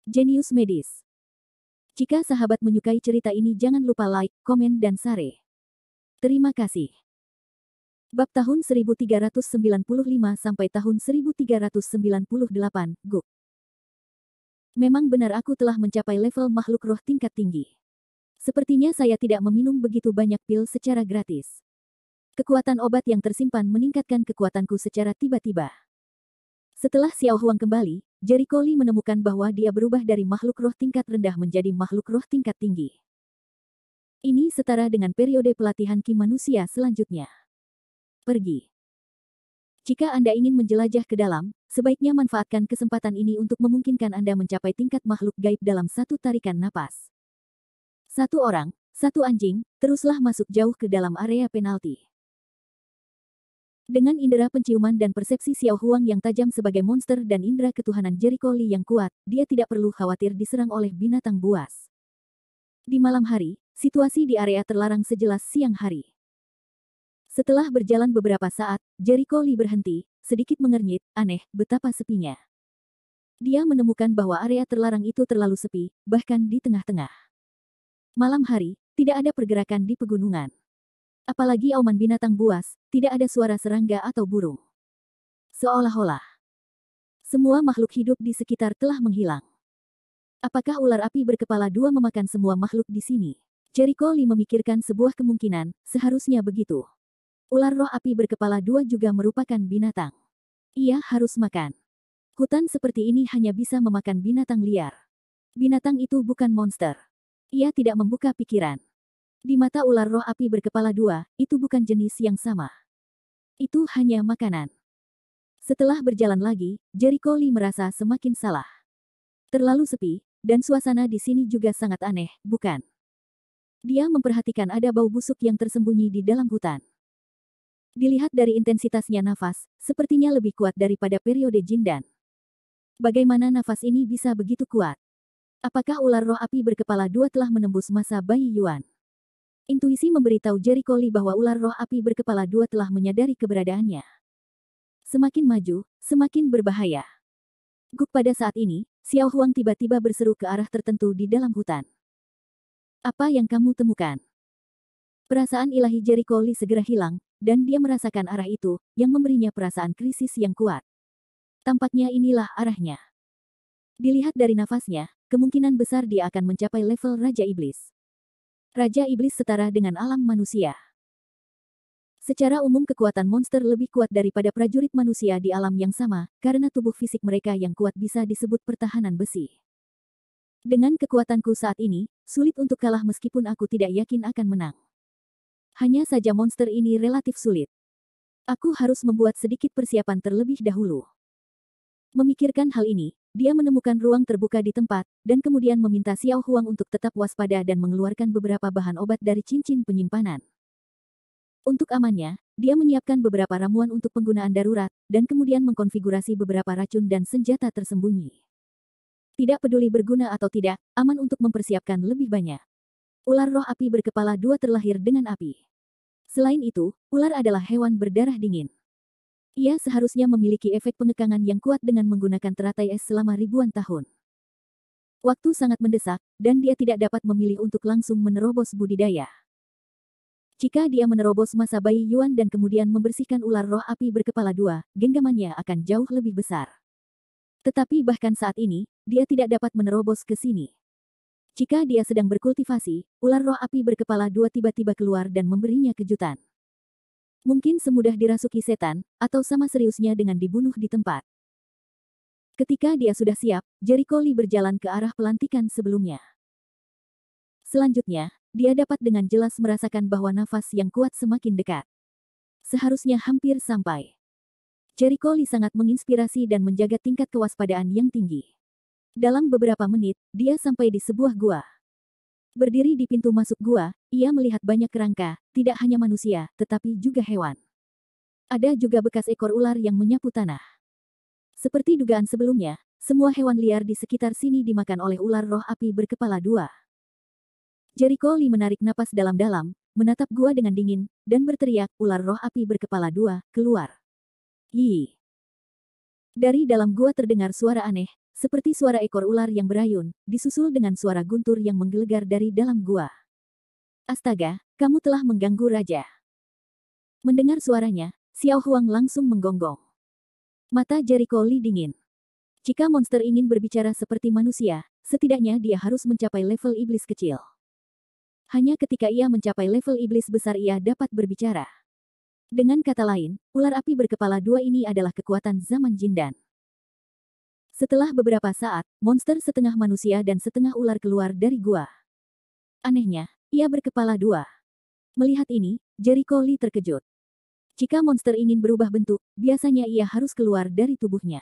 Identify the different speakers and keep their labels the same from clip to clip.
Speaker 1: Jenius medis. Jika sahabat menyukai cerita ini jangan lupa like, komen dan share. Terima kasih. Bab tahun 1395 sampai tahun 1398, Guk. Memang benar aku telah mencapai level makhluk roh tingkat tinggi. Sepertinya saya tidak meminum begitu banyak pil secara gratis. Kekuatan obat yang tersimpan meningkatkan kekuatanku secara tiba-tiba. Setelah Xiao Huang kembali, Jericho Lee menemukan bahwa dia berubah dari makhluk roh tingkat rendah menjadi makhluk roh tingkat tinggi. Ini setara dengan periode pelatihan Ki manusia selanjutnya. Pergi. Jika Anda ingin menjelajah ke dalam, sebaiknya manfaatkan kesempatan ini untuk memungkinkan Anda mencapai tingkat makhluk gaib dalam satu tarikan napas. Satu orang, satu anjing, teruslah masuk jauh ke dalam area penalti. Dengan indera penciuman dan persepsi Xiao Huang yang tajam sebagai monster dan indera ketuhanan Jericho Lee yang kuat, dia tidak perlu khawatir diserang oleh binatang buas. Di malam hari, situasi di area terlarang sejelas siang hari. Setelah berjalan beberapa saat, Jericho Lee berhenti, sedikit mengernyit, aneh, betapa sepinya. Dia menemukan bahwa area terlarang itu terlalu sepi, bahkan di tengah-tengah. Malam hari, tidak ada pergerakan di pegunungan. Apalagi auman binatang buas, tidak ada suara serangga atau burung. Seolah-olah semua makhluk hidup di sekitar telah menghilang. Apakah ular api berkepala dua memakan semua makhluk di sini? Jericho Lee memikirkan sebuah kemungkinan, seharusnya begitu. Ular roh api berkepala dua juga merupakan binatang. Ia harus makan. Hutan seperti ini hanya bisa memakan binatang liar. Binatang itu bukan monster. Ia tidak membuka pikiran. Di mata ular roh api berkepala dua, itu bukan jenis yang sama. Itu hanya makanan. Setelah berjalan lagi, Jericho Lee merasa semakin salah. Terlalu sepi, dan suasana di sini juga sangat aneh, bukan? Dia memperhatikan ada bau busuk yang tersembunyi di dalam hutan. Dilihat dari intensitasnya nafas, sepertinya lebih kuat daripada periode Jindan. Bagaimana nafas ini bisa begitu kuat? Apakah ular roh api berkepala dua telah menembus masa Bai Yuan? Intuisi memberitahu Jericho Lee bahwa ular roh api berkepala dua telah menyadari keberadaannya. Semakin maju, semakin berbahaya. Guk pada saat ini, Xiao Huang tiba-tiba berseru ke arah tertentu di dalam hutan. Apa yang kamu temukan? Perasaan ilahi Jericho Lee segera hilang, dan dia merasakan arah itu, yang memberinya perasaan krisis yang kuat. Tampaknya inilah arahnya. Dilihat dari nafasnya, kemungkinan besar dia akan mencapai level Raja Iblis. Raja Iblis setara dengan alam manusia. Secara umum kekuatan monster lebih kuat daripada prajurit manusia di alam yang sama, karena tubuh fisik mereka yang kuat bisa disebut pertahanan besi. Dengan kekuatanku saat ini, sulit untuk kalah meskipun aku tidak yakin akan menang. Hanya saja monster ini relatif sulit. Aku harus membuat sedikit persiapan terlebih dahulu. Memikirkan hal ini, dia menemukan ruang terbuka di tempat, dan kemudian meminta Xiao Huang untuk tetap waspada dan mengeluarkan beberapa bahan obat dari cincin penyimpanan. Untuk amannya, dia menyiapkan beberapa ramuan untuk penggunaan darurat, dan kemudian mengkonfigurasi beberapa racun dan senjata tersembunyi. Tidak peduli berguna atau tidak, aman untuk mempersiapkan lebih banyak. Ular roh api berkepala dua terlahir dengan api. Selain itu, ular adalah hewan berdarah dingin. Ia seharusnya memiliki efek pengekangan yang kuat dengan menggunakan teratai es selama ribuan tahun. Waktu sangat mendesak, dan dia tidak dapat memilih untuk langsung menerobos budidaya. Jika dia menerobos masa Bai Yuan dan kemudian membersihkan ular roh api berkepala dua, genggamannya akan jauh lebih besar. Tetapi bahkan saat ini, dia tidak dapat menerobos ke sini. Jika dia sedang berkultivasi, ular roh api berkepala dua tiba-tiba keluar dan memberinya kejutan. Mungkin semudah dirasuki setan, atau sama seriusnya dengan dibunuh di tempat. Ketika dia sudah siap, Jericho Lee berjalan ke arah pelantikan sebelumnya. Selanjutnya, dia dapat dengan jelas merasakan bahwa nafas yang kuat semakin dekat. Seharusnya hampir sampai. Jericho Lee sangat menginspirasi dan menjaga tingkat kewaspadaan yang tinggi. Dalam beberapa menit, dia sampai di sebuah gua. Berdiri di pintu masuk gua, ia melihat banyak kerangka, tidak hanya manusia, tetapi juga hewan. Ada juga bekas ekor ular yang menyapu tanah. Seperti dugaan sebelumnya, semua hewan liar di sekitar sini dimakan oleh ular roh api berkepala dua. Jericho Lee menarik napas dalam-dalam, menatap gua dengan dingin, dan berteriak, ular roh api berkepala dua, keluar. Yi. Dari dalam gua terdengar suara aneh, seperti suara ekor ular yang berayun, disusul dengan suara guntur yang menggelegar dari dalam gua. Astaga, kamu telah mengganggu raja. Mendengar suaranya, Xiao Huang langsung menggonggong. Mata Jericho Lee dingin. Jika monster ingin berbicara seperti manusia, setidaknya dia harus mencapai level iblis kecil. Hanya ketika ia mencapai level iblis besar ia dapat berbicara. Dengan kata lain, ular api berkepala dua ini adalah kekuatan zaman Jindan. Setelah beberapa saat, monster setengah manusia dan setengah ular keluar dari gua. Anehnya, ia berkepala dua. Melihat ini, Jericho Lee terkejut. Jika monster ingin berubah bentuk, biasanya ia harus keluar dari tubuhnya.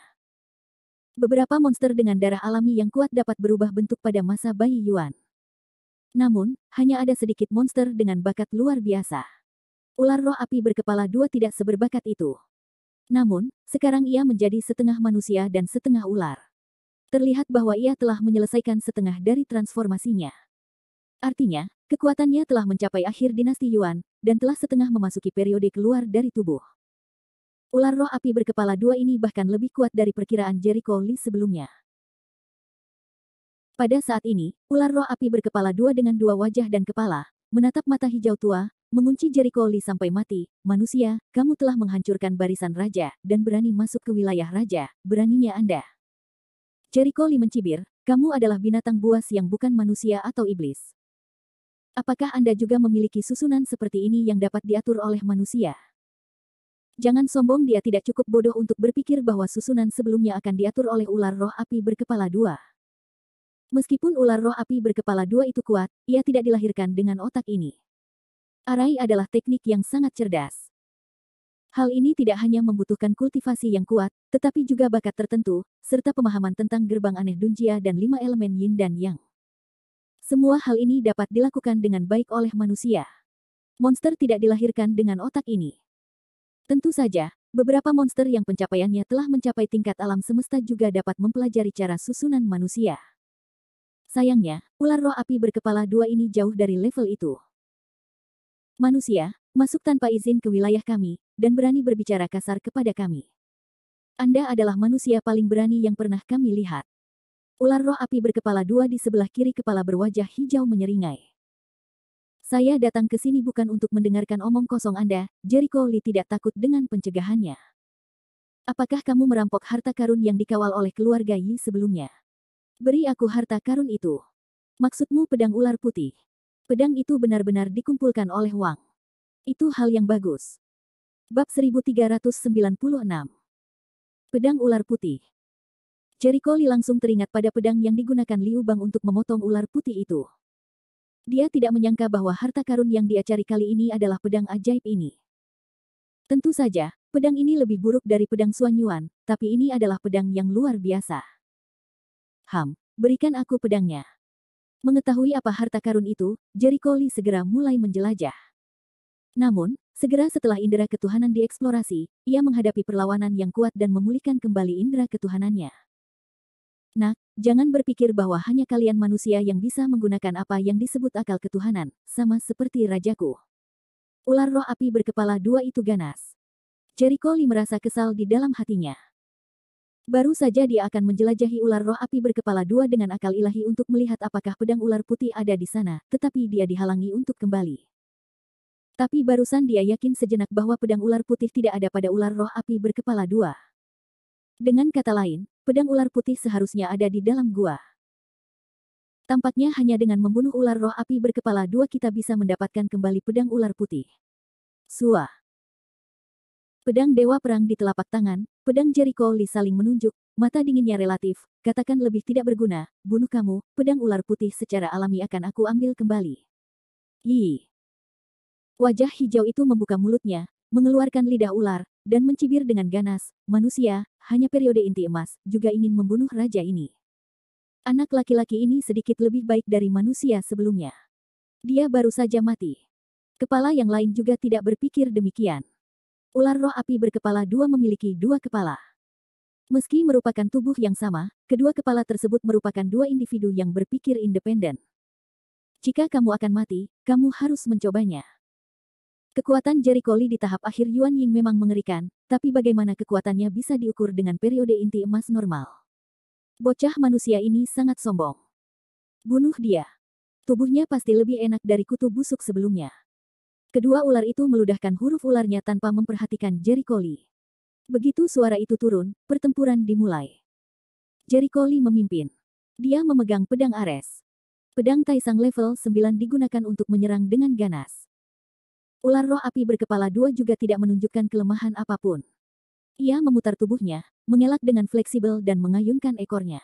Speaker 1: Beberapa monster dengan darah alami yang kuat dapat berubah bentuk pada masa bayi Yuan. Namun, hanya ada sedikit monster dengan bakat luar biasa. Ular roh api berkepala dua tidak seberbakat itu. Namun, sekarang ia menjadi setengah manusia dan setengah ular. Terlihat bahwa ia telah menyelesaikan setengah dari transformasinya. Artinya, kekuatannya telah mencapai akhir dinasti Yuan, dan telah setengah memasuki periode keluar dari tubuh. Ular roh api berkepala dua ini bahkan lebih kuat dari perkiraan Jericho Lee sebelumnya. Pada saat ini, ular roh api berkepala dua dengan dua wajah dan kepala, menatap mata hijau tua, mengunci Jericho Lee sampai mati. Manusia, kamu telah menghancurkan barisan raja, dan berani masuk ke wilayah raja, beraninya Anda. Jericho Lee mencibir, kamu adalah binatang buas yang bukan manusia atau iblis. Apakah Anda juga memiliki susunan seperti ini yang dapat diatur oleh manusia? Jangan sombong, dia tidak cukup bodoh untuk berpikir bahwa susunan sebelumnya akan diatur oleh ular roh api berkepala dua. Meskipun ular roh api berkepala dua itu kuat, ia tidak dilahirkan dengan otak ini. Arai adalah teknik yang sangat cerdas. Hal ini tidak hanya membutuhkan kultivasi yang kuat, tetapi juga bakat tertentu, serta pemahaman tentang gerbang aneh Dunjia dan 5 elemen Yin dan Yang. Semua hal ini dapat dilakukan dengan baik oleh manusia. Monster tidak dilahirkan dengan otak ini. Tentu saja, beberapa monster yang pencapaiannya telah mencapai tingkat alam semesta juga dapat mempelajari cara susunan manusia. Sayangnya, ular roh api berkepala dua ini jauh dari level itu. Manusia, masuk tanpa izin ke wilayah kami, dan berani berbicara kasar kepada kami. Anda adalah manusia paling berani yang pernah kami lihat. Ular roh api berkepala dua di sebelah kiri kepala berwajah hijau menyeringai. Saya datang ke sini bukan untuk mendengarkan omong kosong Anda, Jericho Lee tidak takut dengan pencegahannya. Apakah kamu merampok harta karun yang dikawal oleh keluarga Yi sebelumnya? Beri aku harta karun itu. Maksudmu pedang ular putih? Pedang itu benar-benar dikumpulkan oleh Wang. Itu hal yang bagus. Bab 1396. Pedang ular putih. Jericho Lee langsung teringat pada pedang yang digunakan Liu Bang untuk memotong ular putih itu. Dia tidak menyangka bahwa harta karun yang dia cari kali ini adalah pedang ajaib ini. Tentu saja, pedang ini lebih buruk dari pedang Xuan Yuan, tapi ini adalah pedang yang luar biasa. Berikan aku pedangnya. Mengetahui apa harta karun itu, Jericho Lee segera mulai menjelajah. Namun, segera setelah indera ketuhanan dieksplorasi, ia menghadapi perlawanan yang kuat dan memulihkan kembali indera ketuhanannya. Nak, jangan berpikir bahwa hanya kalian manusia yang bisa menggunakan apa yang disebut akal ketuhanan, sama seperti rajaku. Ular roh api berkepala dua itu ganas. Jericho Lee merasa kesal di dalam hatinya. Baru saja dia akan menjelajahi ular roh api berkepala dua dengan akal ilahi untuk melihat apakah pedang ular putih ada di sana, tetapi dia dihalangi untuk kembali. Tapi barusan dia yakin sejenak bahwa pedang ular putih tidak ada pada ular roh api berkepala dua. Dengan kata lain, pedang ular putih seharusnya ada di dalam gua. Tampaknya hanya dengan membunuh ular roh api berkepala dua kita bisa mendapatkan kembali pedang ular putih. Sua. Pedang dewa perang di telapak tangan, pedang Jericho Lee saling menunjuk, mata dinginnya relatif, katakan lebih tidak berguna, bunuh kamu, pedang ular putih secara alami akan aku ambil kembali. Yi. Wajah hijau itu membuka mulutnya, mengeluarkan lidah ular, dan mencibir dengan ganas, manusia, hanya periode inti emas, juga ingin membunuh raja ini. Anak laki-laki ini sedikit lebih baik dari manusia sebelumnya. Dia baru saja mati. Kepala yang lain juga tidak berpikir demikian. Ular roh api berkepala dua memiliki dua kepala. Meski merupakan tubuh yang sama, kedua kepala tersebut merupakan dua individu yang berpikir independen. Jika kamu akan mati, kamu harus mencobanya. Kekuatan Jericho Lee di tahap akhir Yuan Ying memang mengerikan, tapi bagaimana kekuatannya bisa diukur dengan periode inti emas normal? Bocah manusia ini sangat sombong. Bunuh dia. Tubuhnya pasti lebih enak dari kutu busuk sebelumnya. Kedua ular itu meludahkan huruf ularnya tanpa memperhatikan Jericho Lee. Begitu suara itu turun, pertempuran dimulai. Jericho Lee memimpin. Dia memegang pedang Ares. Pedang Taisang level 9 digunakan untuk menyerang dengan ganas. Ular roh api berkepala dua juga tidak menunjukkan kelemahan apapun. Ia memutar tubuhnya, mengelak dengan fleksibel dan mengayunkan ekornya.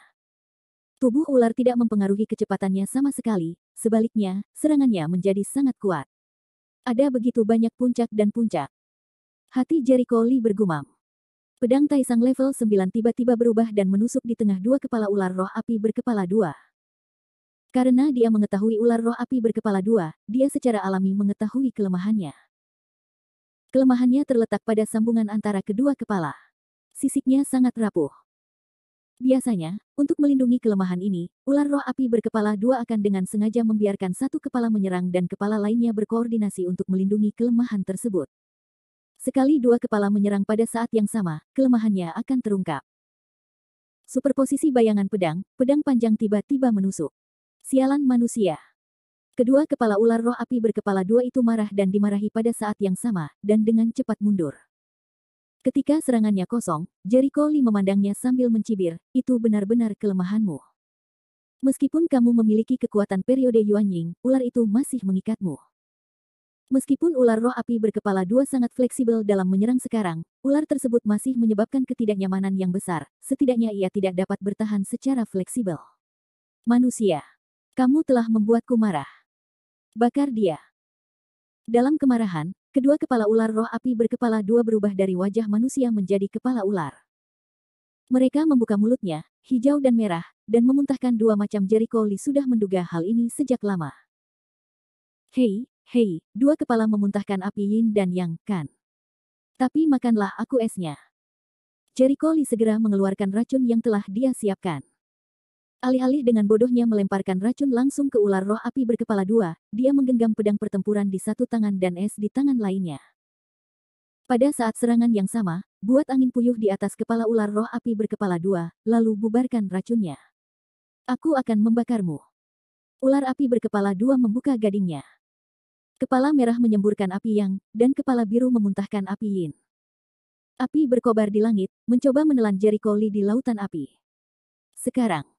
Speaker 1: Tubuh ular tidak mempengaruhi kecepatannya sama sekali, sebaliknya, serangannya menjadi sangat kuat. Ada begitu banyak puncak dan puncak. Hati Jericho Lee bergumam. Pedang Taisang level 9 tiba-tiba berubah dan menusuk di tengah dua kepala ular roh api berkepala dua. Karena dia mengetahui ular roh api berkepala dua, dia secara alami mengetahui kelemahannya. Kelemahannya terletak pada sambungan antara kedua kepala. Sisiknya sangat rapuh. Biasanya, untuk melindungi kelemahan ini, ular roh api berkepala dua akan dengan sengaja membiarkan satu kepala menyerang dan kepala lainnya berkoordinasi untuk melindungi kelemahan tersebut. Sekali dua kepala menyerang pada saat yang sama, kelemahannya akan terungkap. Superposisi bayangan pedang, pedang panjang tiba-tiba menusuk. Sialan manusia. Kedua kepala ular roh api berkepala dua itu marah dan dimarahi pada saat yang sama, dan dengan cepat mundur. Ketika serangannya kosong, Jericho Lee memandangnya sambil mencibir, itu benar-benar kelemahanmu. Meskipun kamu memiliki kekuatan periode Yuanying, ular itu masih mengikatmu. Meskipun ular roh api berkepala dua sangat fleksibel dalam menyerang sekarang, ular tersebut masih menyebabkan ketidaknyamanan yang besar, setidaknya ia tidak dapat bertahan secara fleksibel. Manusia, kamu telah membuatku marah. Bakar dia. Dalam kemarahan, kedua kepala ular roh api berkepala dua berubah dari wajah manusia menjadi kepala ular. Mereka membuka mulutnya, hijau dan merah, dan memuntahkan dua macam. Jericho Lee sudah menduga hal ini sejak lama. Hei, hei, dua kepala memuntahkan api yin dan yang, kan? Tapi makanlah aku esnya. Jericho Lee segera mengeluarkan racun yang telah dia siapkan. Alih-alih dengan bodohnya melemparkan racun langsung ke ular roh api berkepala dua, dia menggenggam pedang pertempuran di satu tangan dan es di tangan lainnya. Pada saat serangan yang sama, buat angin puyuh di atas kepala ular roh api berkepala dua, lalu bubarkan racunnya. Aku akan membakarmu. Ular api berkepala dua membuka gadingnya. Kepala merah menyemburkan api yang, dan kepala biru memuntahkan api yin. Api berkobar di langit, mencoba menelan Jericho Lee di lautan api. Sekarang,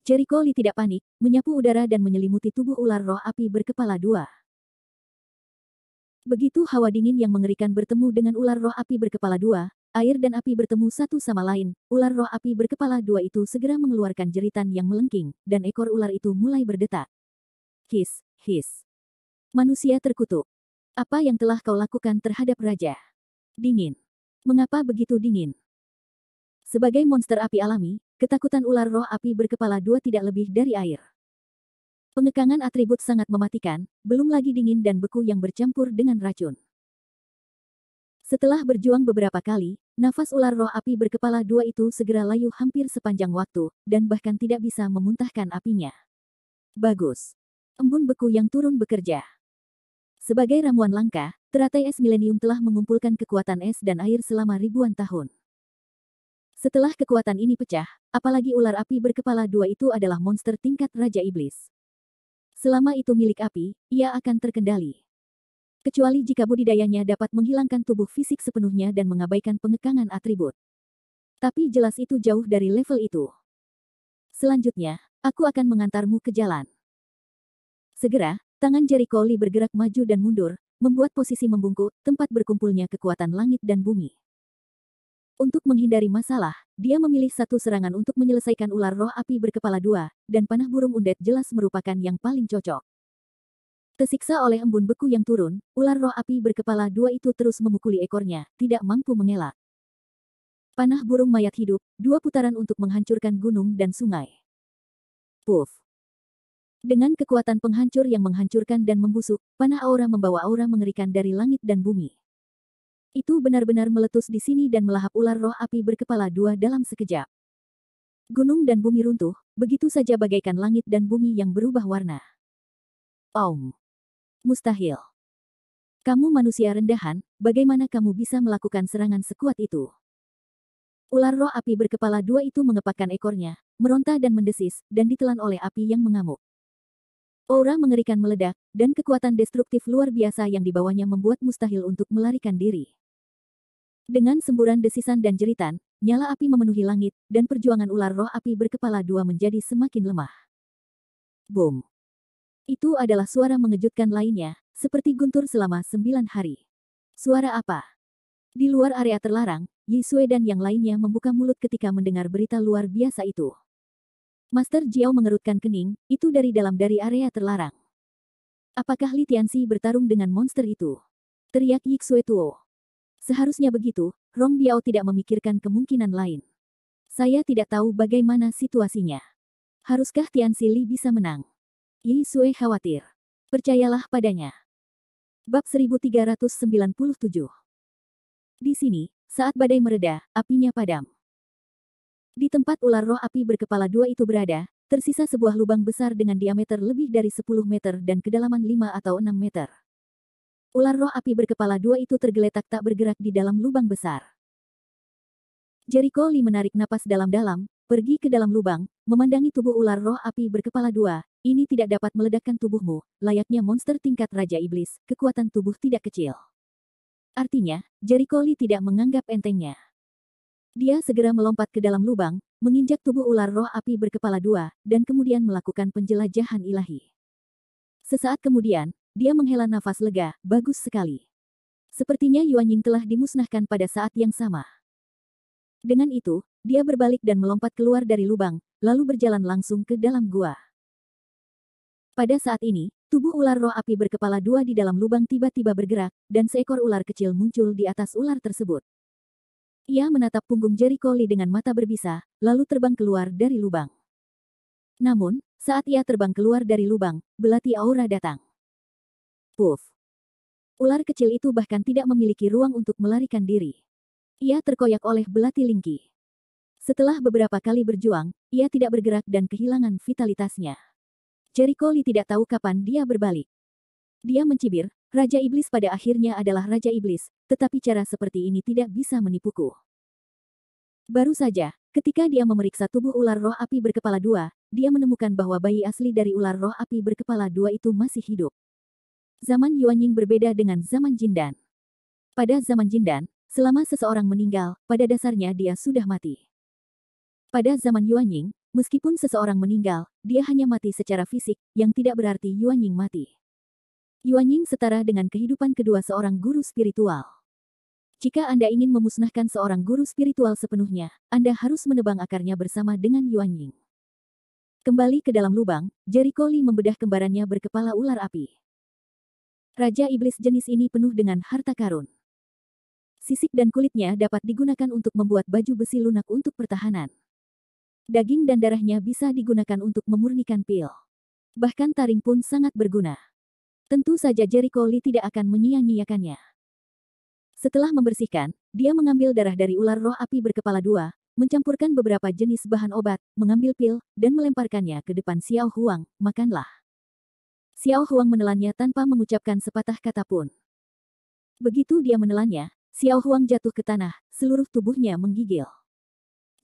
Speaker 1: Jericho Lee tidak panik, menyapu udara dan menyelimuti tubuh ular roh api berkepala dua. Begitu hawa dingin yang mengerikan bertemu dengan ular roh api berkepala dua, air dan api bertemu satu sama lain, ular roh api berkepala dua itu segera mengeluarkan jeritan yang melengking, dan ekor ular itu mulai berdetak. His, his. Manusia terkutuk. Apa yang telah kau lakukan terhadap raja? Dingin. Mengapa begitu dingin? Sebagai monster api alami, ketakutan ular roh api berkepala dua tidak lebih dari air. Pengekangan atribut sangat mematikan, belum lagi dingin dan beku yang bercampur dengan racun. Setelah berjuang beberapa kali, nafas ular roh api berkepala dua itu segera layu hampir sepanjang waktu, dan bahkan tidak bisa memuntahkan apinya. Bagus. Embun beku yang turun bekerja. Sebagai ramuan langka, teratai es milenium telah mengumpulkan kekuatan es dan air selama ribuan tahun. Setelah kekuatan ini pecah, apalagi ular api berkepala dua itu adalah monster tingkat Raja Iblis. Selama itu milik api, ia akan terkendali. Kecuali jika budidayanya dapat menghilangkan tubuh fisik sepenuhnya dan mengabaikan pengekangan atribut. Tapi jelas itu jauh dari level itu. Selanjutnya, aku akan mengantarmu ke jalan. Segera, tangan Jericho Lee bergerak maju dan mundur, membuat posisi membungkuk, tempat berkumpulnya kekuatan langit dan bumi. Untuk menghindari masalah, dia memilih satu serangan untuk menyelesaikan ular roh api berkepala dua, dan panah burung undet jelas merupakan yang paling cocok. Tersiksa oleh embun beku yang turun, ular roh api berkepala dua itu terus memukuli ekornya, tidak mampu mengelak. Panah burung mayat hidup, dua putaran untuk menghancurkan gunung dan sungai. Puff. Dengan kekuatan penghancur yang menghancurkan dan membusuk, panah aura membawa aura mengerikan dari langit dan bumi. Itu benar-benar meletus di sini dan melahap ular roh api berkepala dua dalam sekejap. Gunung dan bumi runtuh, begitu saja bagaikan langit dan bumi yang berubah warna. Mustahil. Kamu manusia rendahan, bagaimana kamu bisa melakukan serangan sekuat itu? Ular roh api berkepala dua itu mengepakkan ekornya, meronta dan mendesis, dan ditelan oleh api yang mengamuk. Aura mengerikan meledak, dan kekuatan destruktif luar biasa yang dibawanya membuat mustahil untuk melarikan diri. Dengan semburan desisan dan jeritan, nyala api memenuhi langit, dan perjuangan ular roh api berkepala dua menjadi semakin lemah. Boom! Itu adalah suara mengejutkan lainnya, seperti guntur selama 9 hari. Suara apa? Di luar area terlarang, Yi Sui dan yang lainnya membuka mulut ketika mendengar berita luar biasa itu. Master Jiao mengerutkan kening, itu dari area terlarang. Apakah Li Tianxi bertarung dengan monster itu? Teriak Yi Xue Tuo. Seharusnya begitu, Rong Biao tidak memikirkan kemungkinan lain. Saya tidak tahu bagaimana situasinya. Haruskah Tianxi Li bisa menang? Yi Sui khawatir. Percayalah padanya. Bab 1397. Di sini, saat badai mereda, apinya padam. Di tempat ular roh api berkepala dua itu berada, tersisa sebuah lubang besar dengan diameter lebih dari 10 meter dan kedalaman 5 atau 6 meter. Ular roh api berkepala dua itu tergeletak tak bergerak di dalam lubang besar. Jericho Lee menarik napas dalam-dalam, pergi ke dalam lubang, memandangi tubuh ular roh api berkepala dua. Ini tidak dapat meledakkan tubuhmu, layaknya monster tingkat Raja Iblis, kekuatan tubuh tidak kecil. Artinya, Jericho Lee tidak menganggap entengnya. Dia segera melompat ke dalam lubang, menginjak tubuh ular roh api berkepala dua, dan kemudian melakukan penjelajahan ilahi. Sesaat kemudian, dia menghela nafas lega, bagus sekali. Sepertinya Yuan Ying telah dimusnahkan pada saat yang sama. Dengan itu, dia berbalik dan melompat keluar dari lubang, lalu berjalan langsung ke dalam gua. Pada saat ini, tubuh ular roh api berkepala dua di dalam lubang tiba-tiba bergerak, dan seekor ular kecil muncul di atas ular tersebut. Ia menatap punggung Jericho Lee dengan mata berbisa, lalu terbang keluar dari lubang. Namun, saat ia terbang keluar dari lubang, belati aura datang. Puff! Ular kecil itu bahkan tidak memiliki ruang untuk melarikan diri. Ia terkoyak oleh belati Lingqi. Setelah beberapa kali berjuang, ia tidak bergerak dan kehilangan vitalitasnya. Jericho Lee tidak tahu kapan dia berbalik. Dia mencibir, Raja Iblis pada akhirnya adalah Raja Iblis, tetapi cara seperti ini tidak bisa menipuku. Baru saja, ketika dia memeriksa tubuh ular roh api berkepala dua, dia menemukan bahwa bayi asli dari ular roh api berkepala dua itu masih hidup. Zaman Yuan Ying berbeda dengan zaman Jindan. Pada zaman Jindan, selama seseorang meninggal, pada dasarnya dia sudah mati. Pada zaman Yuan Ying, meskipun seseorang meninggal, dia hanya mati secara fisik, yang tidak berarti Yuan Ying mati. Yuan Ying setara dengan kehidupan kedua seorang guru spiritual. Jika Anda ingin memusnahkan seorang guru spiritual sepenuhnya, Anda harus menebang akarnya bersama dengan Yuan Ying. Kembali ke dalam lubang, Jericho Lee membedah kembarannya berkepala ular api. Raja Iblis jenis ini penuh dengan harta karun. Sisik dan kulitnya dapat digunakan untuk membuat baju besi lunak untuk pertahanan. Daging dan darahnya bisa digunakan untuk memurnikan pil. Bahkan taring pun sangat berguna. Tentu saja Jericho Lee tidak akan menyia-nyiakannya. Setelah membersihkan, dia mengambil darah dari ular roh api berkepala dua, mencampurkan beberapa jenis bahan obat, mengambil pil, dan melemparkannya ke depan Xiao Huang, makanlah. Xiao Huang menelannya tanpa mengucapkan sepatah kata pun. Begitu dia menelannya, Xiao Huang jatuh ke tanah, seluruh tubuhnya menggigil.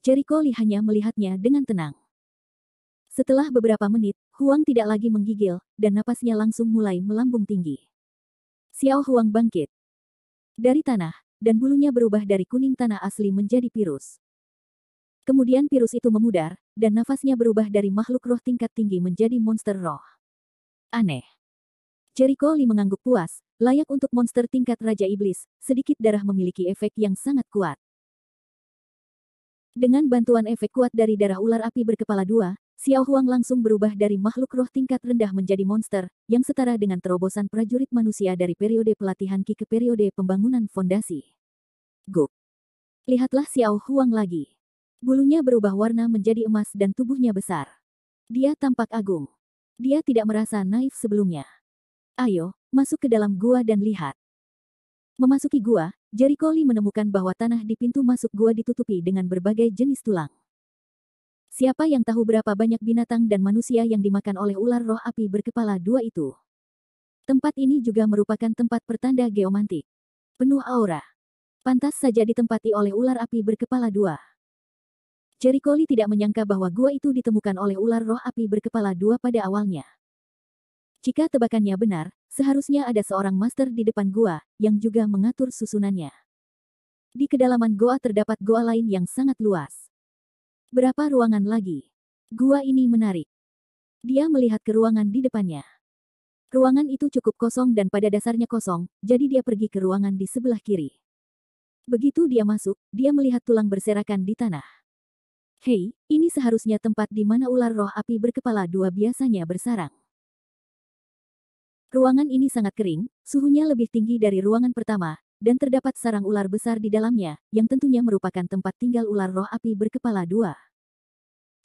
Speaker 1: Jericho Lee hanya melihatnya dengan tenang. Setelah beberapa menit, Huang tidak lagi menggigil, dan napasnya langsung mulai melambung tinggi. Xiao Huang bangkit dari tanah, dan bulunya berubah dari kuning tanah asli menjadi virus. Kemudian virus itu memudar, dan nafasnya berubah dari makhluk roh tingkat tinggi menjadi monster roh. Aneh. Jericho Lee mengangguk puas, layak untuk monster tingkat Raja Iblis, sedikit darah memiliki efek yang sangat kuat. Dengan bantuan efek kuat dari darah ular api berkepala dua, Xiao Huang langsung berubah dari makhluk roh tingkat rendah menjadi monster, yang setara dengan terobosan prajurit manusia dari periode pelatihan Qi ke periode pembangunan fondasi. Guk. Lihatlah Xiao Huang lagi. Bulunya berubah warna menjadi emas dan tubuhnya besar. Dia tampak agung. Dia tidak merasa naif sebelumnya. Ayo, masuk ke dalam gua dan lihat. Memasuki gua, Jericho Lee menemukan bahwa tanah di pintu masuk gua ditutupi dengan berbagai jenis tulang. Siapa yang tahu berapa banyak binatang dan manusia yang dimakan oleh ular roh api berkepala dua itu? Tempat ini juga merupakan tempat pertanda geomantik. Penuh aura. Pantas saja ditempati oleh ular api berkepala dua. Jericho Lee tidak menyangka bahwa gua itu ditemukan oleh ular roh api berkepala dua pada awalnya. Jika tebakannya benar, seharusnya ada seorang master di depan gua, yang juga mengatur susunannya. Di kedalaman goa terdapat goa lain yang sangat luas. Berapa ruangan lagi? Gua ini menarik. Dia melihat ke ruangan di depannya. Ruangan itu cukup kosong dan pada dasarnya kosong, jadi dia pergi ke ruangan di sebelah kiri. Begitu dia masuk, dia melihat tulang berserakan di tanah. Hei, ini seharusnya tempat di mana ular roh api berkepala dua biasanya bersarang. Ruangan ini sangat kering, suhunya lebih tinggi dari ruangan pertama, dan terdapat sarang ular besar di dalamnya, yang tentunya merupakan tempat tinggal ular roh api berkepala dua.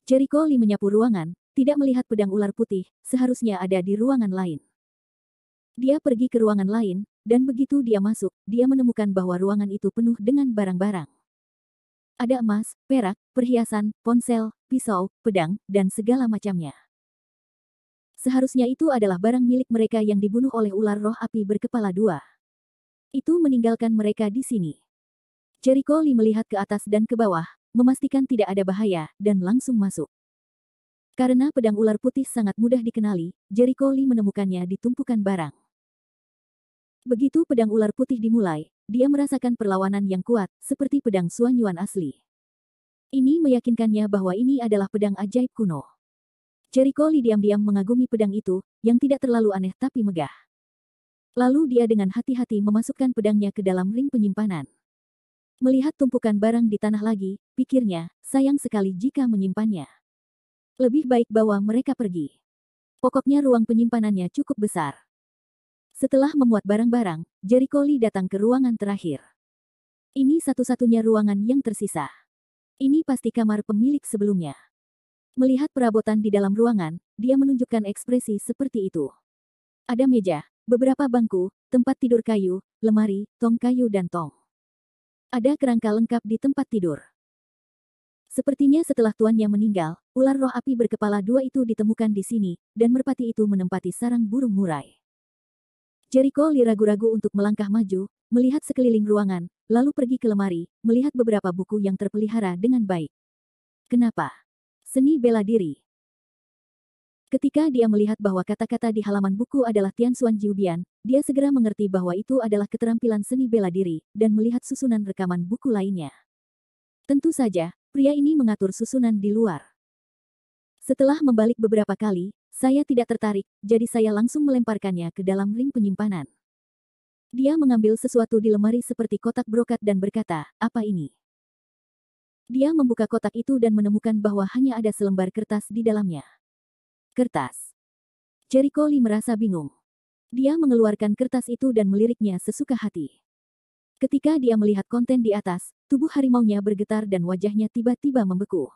Speaker 1: Jericho Lee menyapu ruangan, tidak melihat pedang ular putih, seharusnya ada di ruangan lain. Dia pergi ke ruangan lain, dan begitu dia masuk, dia menemukan bahwa ruangan itu penuh dengan barang-barang. Ada emas, perak, perhiasan, ponsel, pisau, pedang, dan segala macamnya. Seharusnya itu adalah barang milik mereka yang dibunuh oleh ular roh api berkepala dua. Itu meninggalkan mereka di sini. Jericho Lee melihat ke atas dan ke bawah, memastikan tidak ada bahaya, dan langsung masuk. Karena pedang ular putih sangat mudah dikenali, Jericho Lee menemukannya di tumpukan barang. Begitu pedang ular putih dimulai, dia merasakan perlawanan yang kuat, seperti pedang Xuan Yuan asli. Ini meyakinkannya bahwa ini adalah pedang ajaib kuno. Jericho Lee diam-diam mengagumi pedang itu, yang tidak terlalu aneh tapi megah. Lalu dia dengan hati-hati memasukkan pedangnya ke dalam ring penyimpanan. Melihat tumpukan barang di tanah lagi, pikirnya, sayang sekali jika menyimpannya. Lebih baik bawa mereka pergi. Pokoknya ruang penyimpanannya cukup besar. Setelah memuat barang-barang, Jericho Lee datang ke ruangan terakhir. Ini satu-satunya ruangan yang tersisa. Ini pasti kamar pemilik sebelumnya. Melihat perabotan di dalam ruangan, dia menunjukkan ekspresi seperti itu. Ada meja, beberapa bangku, tempat tidur kayu, lemari, tong kayu dan tong. Ada kerangka lengkap di tempat tidur. Sepertinya setelah tuannya meninggal, ular roh api berkepala dua itu ditemukan di sini, dan merpati itu menempati sarang burung murai. Jericho Lee ragu-ragu untuk melangkah maju, melihat sekeliling ruangan, lalu pergi ke lemari, melihat beberapa buku yang terpelihara dengan baik. Kenapa? Seni bela diri. Ketika dia melihat bahwa kata-kata di halaman buku adalah Tianxuan Jiubian, dia segera mengerti bahwa itu adalah keterampilan seni bela diri, dan melihat susunan rekaman buku lainnya. Tentu saja, pria ini mengatur susunan di luar. Setelah membalik beberapa kali, saya tidak tertarik, jadi saya langsung melemparkannya ke dalam ring penyimpanan. Dia mengambil sesuatu di lemari seperti kotak brokat dan berkata, apa ini? Dia membuka kotak itu dan menemukan bahwa hanya ada selembar kertas di dalamnya. Kertas. Jericho Lee merasa bingung. Dia mengeluarkan kertas itu dan meliriknya sesuka hati. Ketika dia melihat konten di atas, tubuh harimaunya bergetar dan wajahnya tiba-tiba membeku.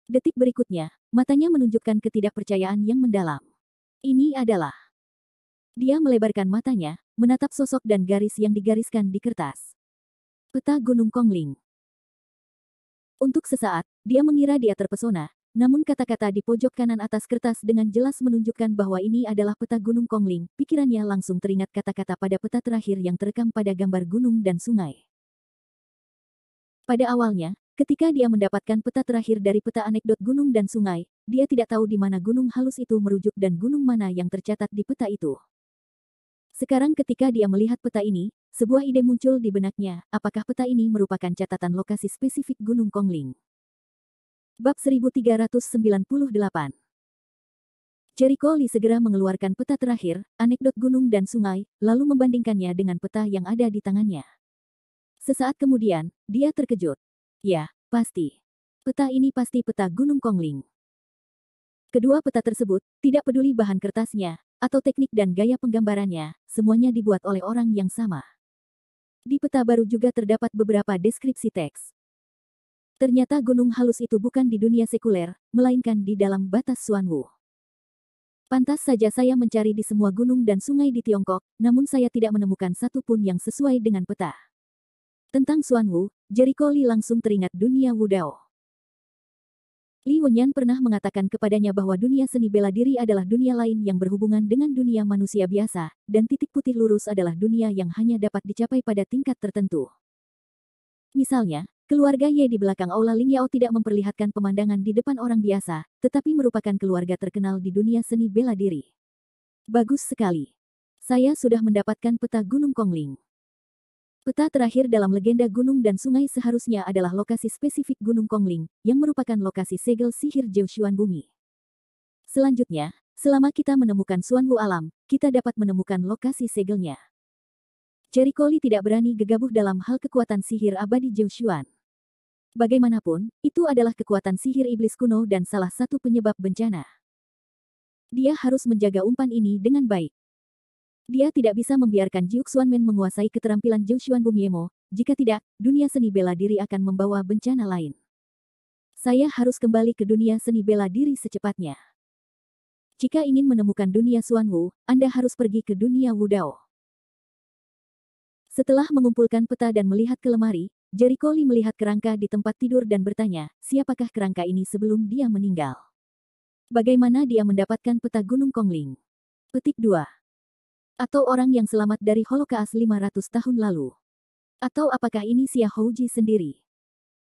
Speaker 1: Detik berikutnya, matanya menunjukkan ketidakpercayaan yang mendalam. Ini adalah... Dia melebarkan matanya, menatap sosok dan garis yang digariskan di kertas. Peta Gunung Kongling. Untuk sesaat, dia mengira dia terpesona, namun kata-kata di pojok kanan atas kertas dengan jelas menunjukkan bahwa ini adalah peta Gunung Kongling. Pikirannya langsung teringat kata-kata pada peta terakhir yang terekam pada gambar gunung dan sungai. Pada awalnya, ketika dia mendapatkan peta terakhir dari peta anekdot gunung dan sungai, dia tidak tahu di mana gunung halus itu merujuk dan gunung mana yang tercatat di peta itu. Sekarang ketika dia melihat peta ini, sebuah ide muncul di benaknya, apakah peta ini merupakan catatan lokasi spesifik Gunung Kongling? Bab 1398. Jericho Lee segera mengeluarkan peta terakhir, anekdot gunung dan sungai, lalu membandingkannya dengan peta yang ada di tangannya. Sesaat kemudian, dia terkejut. Ya, pasti. Peta ini pasti peta Gunung Kongling. Kedua peta tersebut, tidak peduli bahan kertasnya, atau teknik dan gaya penggambarannya, semuanya dibuat oleh orang yang sama. Di peta baru juga terdapat beberapa deskripsi teks. Ternyata gunung halus itu bukan di dunia sekuler, melainkan di dalam batas Xuanwu. Pantas saja saya mencari di semua gunung dan sungai di Tiongkok, namun saya tidak menemukan satu pun yang sesuai dengan peta. Tentang Xuanwu, Jericho Lee langsung teringat dunia Wudao. Li Wenyan pernah mengatakan kepadanya bahwa dunia seni bela diri adalah dunia lain yang berhubungan dengan dunia manusia biasa, dan titik putih lurus adalah dunia yang hanya dapat dicapai pada tingkat tertentu. Misalnya, Keluarga Ye di belakang Aula Lingyao tidak memperlihatkan pemandangan di depan orang biasa, tetapi merupakan keluarga terkenal di dunia seni bela diri. Bagus sekali. Saya sudah mendapatkan peta Gunung Kongling. Peta terakhir dalam legenda gunung dan sungai seharusnya adalah lokasi spesifik Gunung Kongling, yang merupakan lokasi segel sihir Jiushuan bumi. Selanjutnya, selama kita menemukan Xuanwu alam, kita dapat menemukan lokasi segelnya. Jericho Lee tidak berani gegabah dalam hal kekuatan sihir abadi Jiushuan. Bagaimanapun, itu adalah kekuatan sihir iblis kuno dan salah satu penyebab bencana. Dia harus menjaga umpan ini dengan baik. Dia tidak bisa membiarkan Jiuk Xuanmen menguasai keterampilan Jiushuan Bumiemo, jika tidak, dunia seni bela diri akan membawa bencana lain. Saya harus kembali ke dunia seni bela diri secepatnya. Jika ingin menemukan dunia Xuanwu, Anda harus pergi ke dunia Wudao. Setelah mengumpulkan peta dan melihat ke lemari, Jericho Lee melihat kerangka di tempat tidur dan bertanya, siapakah kerangka ini sebelum dia meninggal? Bagaimana dia mendapatkan peta Gunung Kongling? Petik 2. Atau orang yang selamat dari Holocaust 500 tahun lalu? Atau apakah ini Xia Houji sendiri?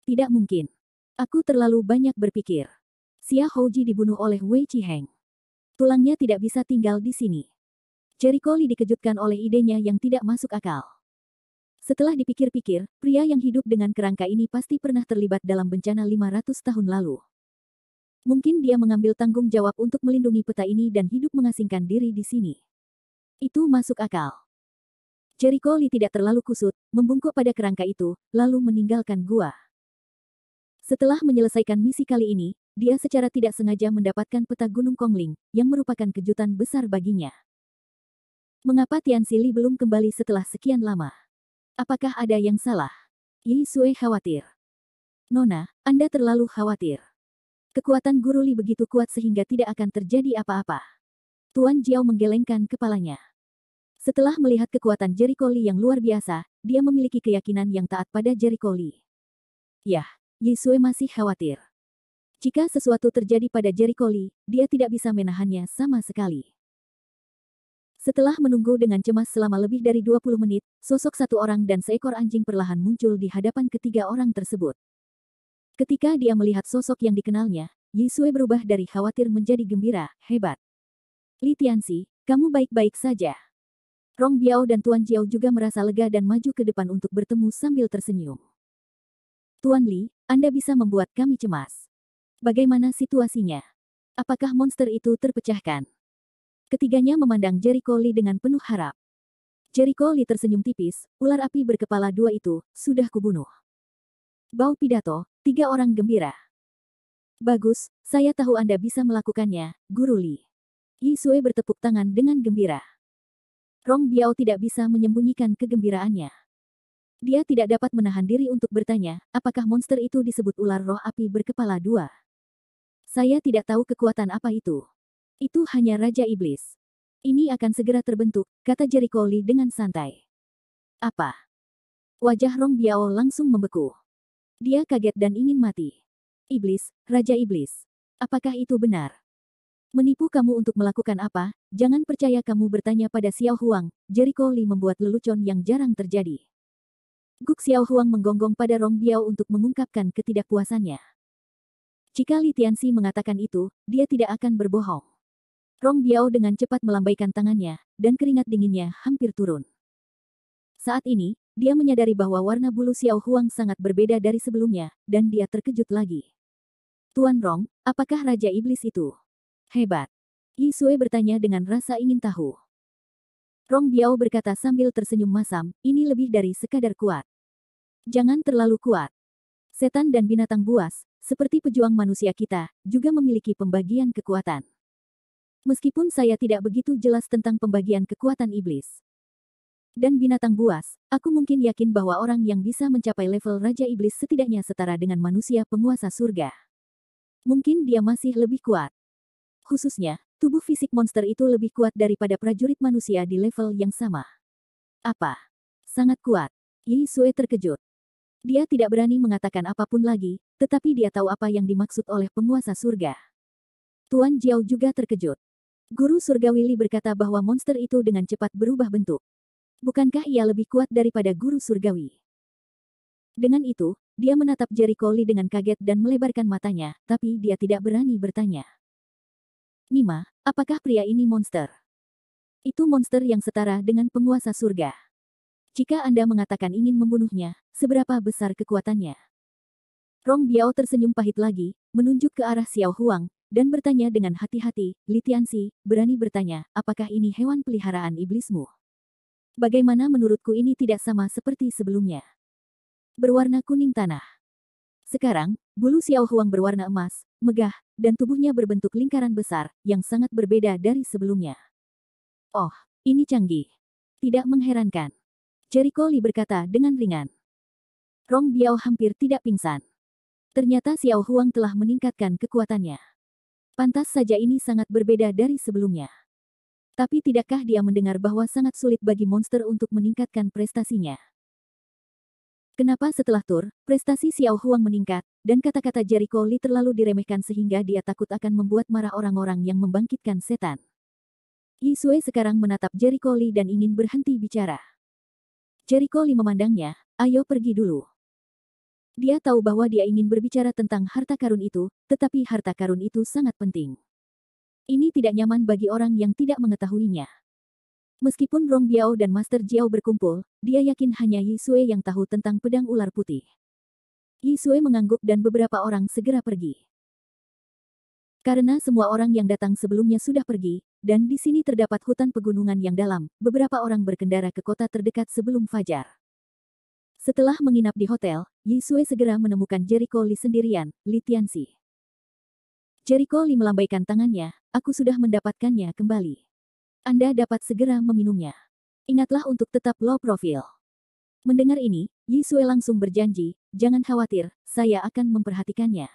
Speaker 1: Tidak mungkin. Aku terlalu banyak berpikir. Xia Houji dibunuh oleh Wei Qiheng. Tulangnya tidak bisa tinggal di sini. Jericho Lee dikejutkan oleh idenya yang tidak masuk akal. Setelah dipikir-pikir, pria yang hidup dengan kerangka ini pasti pernah terlibat dalam bencana 500 tahun lalu. Mungkin dia mengambil tanggung jawab untuk melindungi peta ini dan hidup mengasingkan diri di sini. Itu masuk akal. Jericho Lee tidak terlalu kusut, membungkuk pada kerangka itu, lalu meninggalkan gua. Setelah menyelesaikan misi kali ini, dia secara tidak sengaja mendapatkan peta Gunung Kongling, yang merupakan kejutan besar baginya. Mengapa Tianxi Li belum kembali setelah sekian lama? Apakah ada yang salah? Yi Sui khawatir. Nona, Anda terlalu khawatir. Kekuatan Guru Li begitu kuat sehingga tidak akan terjadi apa-apa. Tuan Jiao menggelengkan kepalanya. Setelah melihat kekuatan Jericho Lee yang luar biasa, dia memiliki keyakinan yang taat pada Jericho Lee. Yah, Yi Sui masih khawatir. Jika sesuatu terjadi pada Jericho Lee, dia tidak bisa menahannya sama sekali. Setelah menunggu dengan cemas selama lebih dari 20 menit, sosok satu orang dan seekor anjing perlahan muncul di hadapan ketiga orang tersebut. Ketika dia melihat sosok yang dikenalnya, Yi Sui berubah dari khawatir menjadi gembira, hebat. Li Tianxi, kamu baik-baik saja. Rong Biao dan Tuan Jiao juga merasa lega dan maju ke depan untuk bertemu sambil tersenyum. Tuan Li, Anda bisa membuat kami cemas. Bagaimana situasinya? Apakah monster itu terpecahkan? Ketiganya memandang Jericho Lee dengan penuh harap. Jericho Lee tersenyum tipis, ular api berkepala dua itu, sudah kubunuh. Bau pidato, 3 orang gembira. Bagus, saya tahu Anda bisa melakukannya, Guru Lee. Yi Sui bertepuk tangan dengan gembira. Rong Biao tidak bisa menyembunyikan kegembiraannya. Dia tidak dapat menahan diri untuk bertanya, apakah monster itu disebut ular roh api berkepala dua? Saya tidak tahu kekuatan apa itu. Itu hanya Raja Iblis. Ini akan segera terbentuk, kata Jericho Lee dengan santai. Apa? Wajah Rong Biao langsung membeku. Dia kaget dan ingin mati. Iblis, Raja Iblis. Apakah itu benar? Menipu kamu untuk melakukan apa? Jangan percaya kamu bertanya pada Xiao Huang. Jericho Lee membuat lelucon yang jarang terjadi. Guk Xiao Huang menggonggong pada Rong Biao untuk mengungkapkan ketidakpuasannya. Jika Li Tianxi mengatakan itu, dia tidak akan berbohong. Rong Biao dengan cepat melambaikan tangannya, dan keringat dinginnya hampir turun. Saat ini, dia menyadari bahwa warna bulu Xiao Huang sangat berbeda dari sebelumnya, dan dia terkejut lagi. Tuan Rong, apakah Raja Iblis itu? Hebat. Yi Sui bertanya dengan rasa ingin tahu. Rong Biao berkata sambil tersenyum masam, ini lebih dari sekadar kuat. Jangan terlalu kuat. Setan dan binatang buas, seperti pejuang manusia kita, juga memiliki pembagian kekuatan. Meskipun saya tidak begitu jelas tentang pembagian kekuatan iblis dan binatang buas, aku mungkin yakin bahwa orang yang bisa mencapai level Raja Iblis setidaknya setara dengan manusia penguasa surga. Mungkin dia masih lebih kuat. Khususnya, tubuh fisik monster itu lebih kuat daripada prajurit manusia di level yang sama. Apa? Sangat kuat. Yi Sui terkejut. Dia tidak berani mengatakan apapun lagi, tetapi dia tahu apa yang dimaksud oleh penguasa surga. Tuan Jiao juga terkejut. Guru surgawi Li berkata bahwa monster itu dengan cepat berubah bentuk. Bukankah ia lebih kuat daripada guru surgawi? Dengan itu, Dia menatap Jericho Lee dengan kaget dan melebarkan matanya, tapi dia tidak berani bertanya. Nima, apakah pria ini monster? Itu monster yang setara dengan penguasa surga. Jika Anda mengatakan ingin membunuhnya, seberapa besar kekuatannya? Rong Biao tersenyum pahit lagi, menunjuk ke arah Xiao Huang, dan bertanya dengan hati-hati, Li Tianxi, berani bertanya, apakah ini hewan peliharaan iblismu? Bagaimana menurutku ini tidak sama seperti sebelumnya? Berwarna kuning tanah. Sekarang, bulu Xiao Huang berwarna emas, megah, dan tubuhnya berbentuk lingkaran besar, yang sangat berbeda dari sebelumnya. Oh, ini canggih. Tidak mengherankan. Jericho Lee berkata dengan ringan. Rong Biao hampir tidak pingsan. Ternyata Xiao Huang telah meningkatkan kekuatannya. Pantas saja ini sangat berbeda dari sebelumnya. Tapi tidakkah dia mendengar bahwa sangat sulit bagi monster untuk meningkatkan prestasinya? Kenapa setelah tur, prestasi Xiao Huang meningkat, dan kata-kata Jericho Lee terlalu diremehkan sehingga dia takut akan membuat marah orang-orang yang membangkitkan setan? Yi Sui sekarang menatap Jericho Lee dan ingin berhenti bicara. Jericho Lee memandangnya, ayo pergi dulu. Dia tahu bahwa dia ingin berbicara tentang harta karun itu, tetapi harta karun itu sangat penting. Ini tidak nyaman bagi orang yang tidak mengetahuinya. Meskipun Rong Biao dan Master Jiao berkumpul, dia yakin hanya Yi Sui yang tahu tentang pedang ular putih. Yi Sui mengangguk dan beberapa orang segera pergi. Karena semua orang yang datang sebelumnya sudah pergi, dan di sini terdapat hutan pegunungan yang dalam, beberapa orang berkendara ke kota terdekat sebelum fajar. Setelah menginap di hotel, Yi Sui segera menemukan Jericho Lee sendirian, Li Tianxi. Jericho Lee melambaikan tangannya, aku sudah mendapatkannya kembali. Anda dapat segera meminumnya. Ingatlah untuk tetap low profile. Mendengar ini, Yi Sui langsung berjanji, jangan khawatir, saya akan memperhatikannya.